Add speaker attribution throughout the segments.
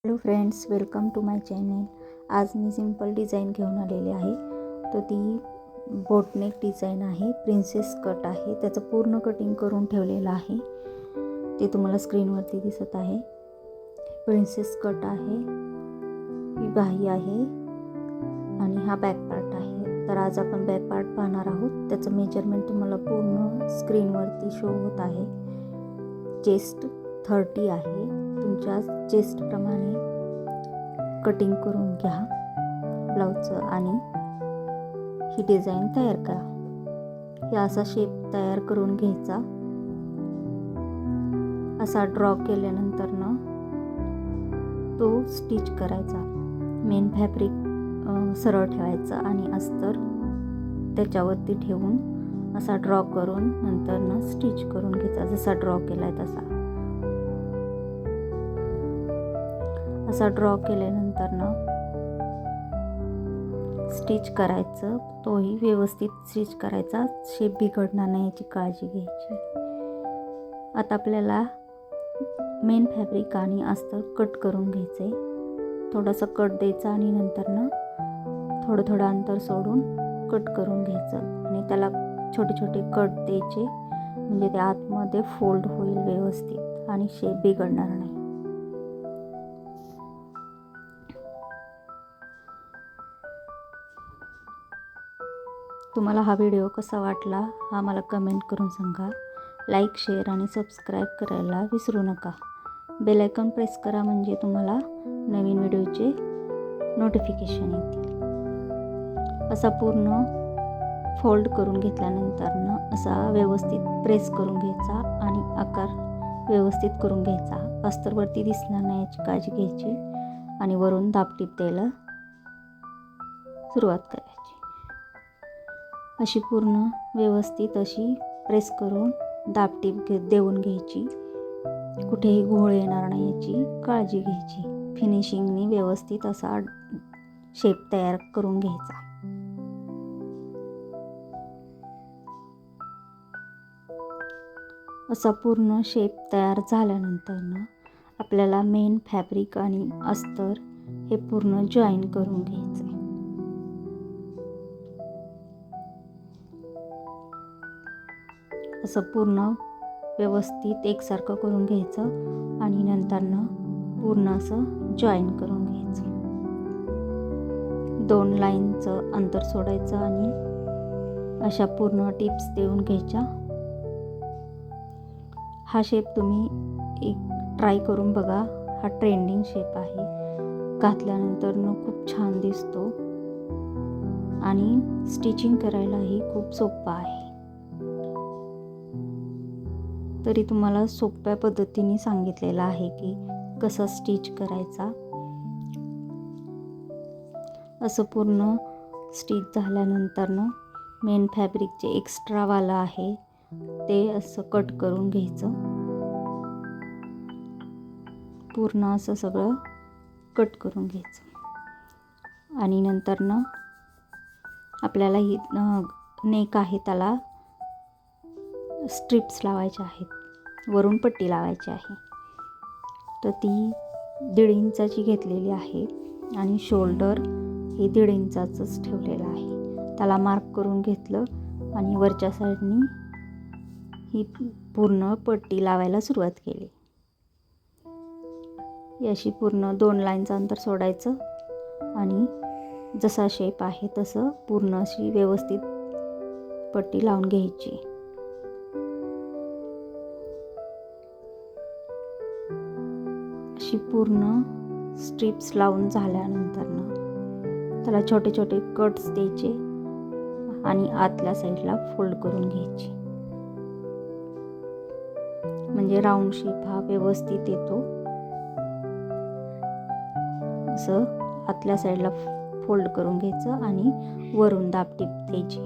Speaker 1: Hello friends, welcome to my channel. आज मी simple design घेऊन आलेली आहे. तर ती बोटनेक डिझाईन आहे, प्रिन्सेस कट आहे. त्याचं पूर्ण कटिंग करून ठेवलेलं आहे, ते तुम्हाला स्क्रीनवरती दिसत आहे. प्रिन्सेस कट आहे, ही बाही आहे आणि हा बॅक पार्ट आहे. तर आज आपण बॅक पार्ट पाहणार आहोत. त्याचं मेजरमेंट तुम्हाला पूर्ण स्क्रीनवरती शो होत आहे. चेस्ट 30 आहे. तुमच्या चेस्टप्रमाणे कटिंग करून घ्या ब्लाऊजचं आणि ही डिझाईन तयार करा. हे असा शेप तयार करून घ्यायचा. असा ड्रॉ केल्यानंतर तो स्टिच करायचा. मेन फॅब्रिक सरळ ठेवायचं आणि अस्तर त्याच्यावरती ठेवून असा ड्रॉ करून नंतर स्टिच करून घ्यायचा. जसा ड्रॉ केलाय तसा असा ड्रॉ केल्यानंतर स्टिच करायचं. तोही व्यवस्थित स्टिच करायचा, शेप बिघडणार नाही याची काळजी घ्यायची. आता आपल्याला मेन फॅब्रिक आणि अस्तर कट करून घ्यायचे. थोडासा कट द्यायचा आणि नंतर थोडं थोडं अंतर सोडून कट करून घ्यायचं आणि त्याला छोटे छोटे कट द्यायचे, म्हणजे ते आतमध्ये फोल्ड होईल व्यवस्थित आणि शेप बिघडणार नाही. तुम्हाला हा व्हिडिओ कसा वाटला हा मला कमेंट करून सांगा. लाईक, शेअर आणि सबस्क्राईब करायला विसरू नका. बेल आयकॉन प्रेस करा, म्हणजे तुम्हाला नवीन व्हिडिओचे नोटिफिकेशन येतील. असा पूर्ण फोल्ड करून घेतल्यानंतर असा व्यवस्थित प्रेस करून घ्यायचा आणि आकार व्यवस्थित करून घ्यायचा. अस्तरवरती दिसणार नाही याची काळजी घ्यायची आणि वरून दाबटीप द्यायला सुरुवात करायची. अशी पूर्ण व्यवस्थित अशी प्रेस करून दाबटीप देऊन घ्यायची. कुठेही घोळ येणार नाही याची काळजी घ्यायची. फिनिशिंगनी व्यवस्थित असा शेप तयार करून घ्यायचा. असा पूर्ण शेप तयार झाल्यानंतर आपल्याला मेन फॅब्रिक आणि अस्तर हे पूर्ण जॉईन करून घ्यायचे. असं पूर्ण व्यवस्थित एकसारखं करून घ्यायचं आणि नंतर पूर्ण असं जॉईन करून घ्यायचं. 2 लाईनचं अंतर सोडायचं आणि अशा पूर्ण टिप्स देऊन घ्यायच्या. हा शेप तुम्ही एक ट्राय करून बघा. हा ट्रेंडिंग शेप आहे. घातल्यानंतर खूप छान दिसतो आणि स्टिचिंग करायलाही खूप सोपं आहे. तरी तुम्हाला सोप्या पद्धतीने सांगितलेलं आहे की कसा स्टिच करायचा. असं पूर्ण स्टिच झाल्यानंतर मेन फॅब्रिक जे एक्स्ट्रावाला आहे ते असं कट करून घ्यायचं. पूर्ण असं सगळं कट करून घ्यायचं आणि नंतर आपल्याला ही नेक आहे त्याला स्ट्रिप्स लावायच्या आहेत, वरून पट्टी लावायची आहे. तर ती 1.5 इंचाची घेतलेली आहे आणि शोल्डर हे 1.5 इंचाचंच ठेवलेलं आहे. त्याला मार्क करून घेतलं आणि वरच्या साईडनी ही पूर्ण पट्टी लावायला सुरुवात केली. अशी पूर्ण 2 लाईनचं अंतर सोडायचं आणि जसा शेप आहे तसं पूर्ण अशी व्यवस्थित पट्टी लावून घ्यायची. अशी पूर्ण स्ट्रिप्स लावून झाल्यानंतर त्याला छोटे छोटे कट्स द्यायचे आणि आतल्या साईडला फोल्ड करून घ्यायची, म्हणजे राऊंड शेप हा व्यवस्थित येतो. असं आतल्या साईडला फोल्ड करून घ्यायचं आणि वरून दाबटीप द्यायची.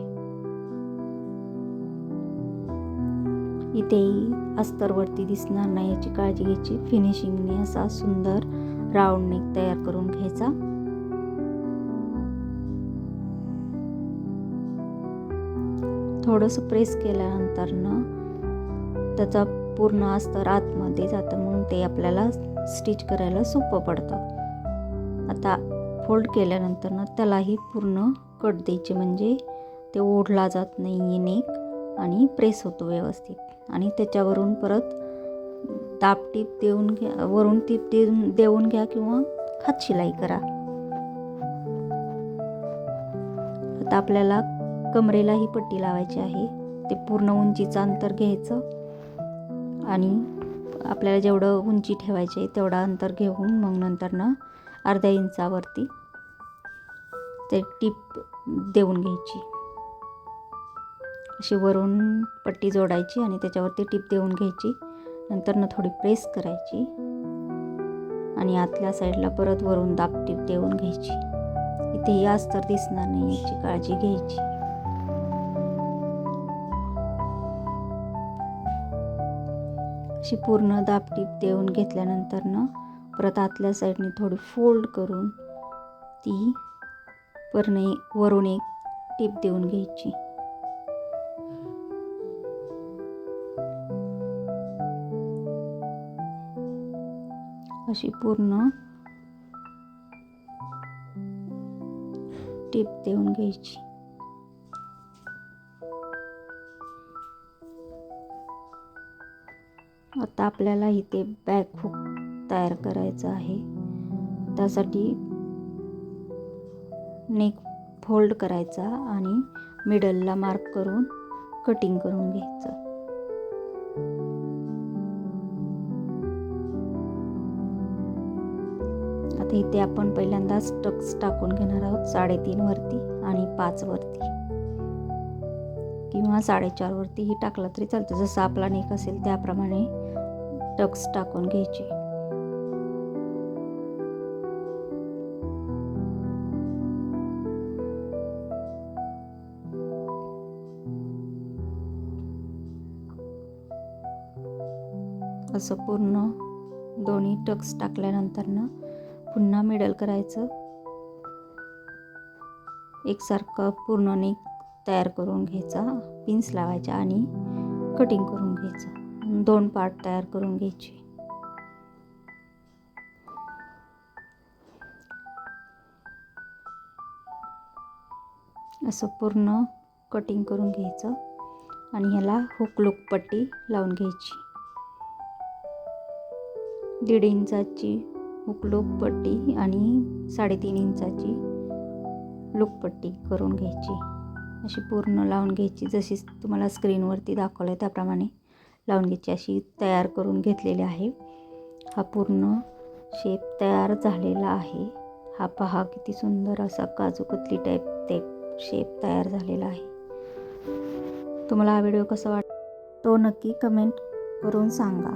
Speaker 1: इथेही अस्तरवरती दिसणार नाही याची काळजी घ्यायची. फिनिशिंगने असा सुंदर राऊंड नेक तयार करून घ्यायचा. थोडंसं प्रेस केल्यानंतर त्याचा पूर्ण अस्तर आतमध्ये जातं, म्हणून ते आपल्याला स्टिच करायला सोपं पडतं. आता फोल्ड केल्यानंतर ना त्यालाही पूर्ण कट द्यायचे, म्हणजे ते ओढला जात नाही नेक आणि प्रेस होतो व्यवस्थित. आणि त्याच्यावरून परत दाब टीप देऊन घ्या, वरून टीप देऊन घ्या किंवा हात शिलाई करा. आता आपल्याला कमरेलाही पट्टी लावायची आहे. ते पूर्ण उंचीचं अंतर घ्यायचं आणि आपल्याला जेवढं उंची ठेवायची आहे तेवढं अंतर घेऊन मग नंतर ना अर्ध्या इंचावरती ते टीप देऊन घ्यायची. अशी वरून पट्टी जोडायची आणि त्याच्यावरती टीप देऊन घ्यायची. नंतर ना थोडी प्रेस करायची आणि आतल्या साईडला परत वरून दाब टीप देऊन घ्यायची. इथेही अस्तर दिसणार नाही याची काळजी घ्यायची. अशी पूर्ण दाब टीप देऊन घेतल्यानंतर ना परत आतल्या साईडने थोडी फोल्ड करून ती वरून एक टीप देऊन घ्यायची. अशी पूर्ण टीप देऊन घ्यायची. आता आपल्याला इथे बॅक हुक तयार करायचं आहे. त्यासाठी नेक फोल्ड करायचा आणि मिडलला मार्क करून कटिंग करून घ्यायचं. आता इथे आपण पहिल्यांदा स्टक्स टाकून घेणार आहोत 3.5 वरती आणि 5 वरती किंवा 4.5 वरतीही टाकला तरी चालतं. जसं आपला नेक असेल त्याप्रमाणे टक्स टाकून घ्यायचे. असं पूर्ण दोन्ही टक्स टाकल्यानंतर ना पुन्हा मिडल करायचं. एकसारखं पूर्ण नेक तयार करून घ्यायचा, पिन्स लावायच्या आणि कटिंग करून घ्यायचं. 2 पार्ट तयार करून घ्यायचे. असं पूर्ण कटिंग करून घ्यायचं आणि ह्याला हुक लूक पट्टी लावून घ्यायची. 1.5 इंचाची हुक लूक पट्टी आणि 3.5 इंचाची लूक पट्टी करून घ्यायची. अशी पूर्ण लावून घ्यायची. जशी तुम्हाला स्क्रीनवरती दाखवलं आहे त्याप्रमाणे लावून घ्यायची. अशी तयार करून घेतलेली आहे. हा पूर्ण शेप तयार झालेला आहे. हा पहा किती सुंदर असा काजू कतली टाईप ते शेप तयार झालेला आहे. तुम्हाला हा व्हिडिओ कसा वाटतो तो नक्की कमेंट करून सांगा.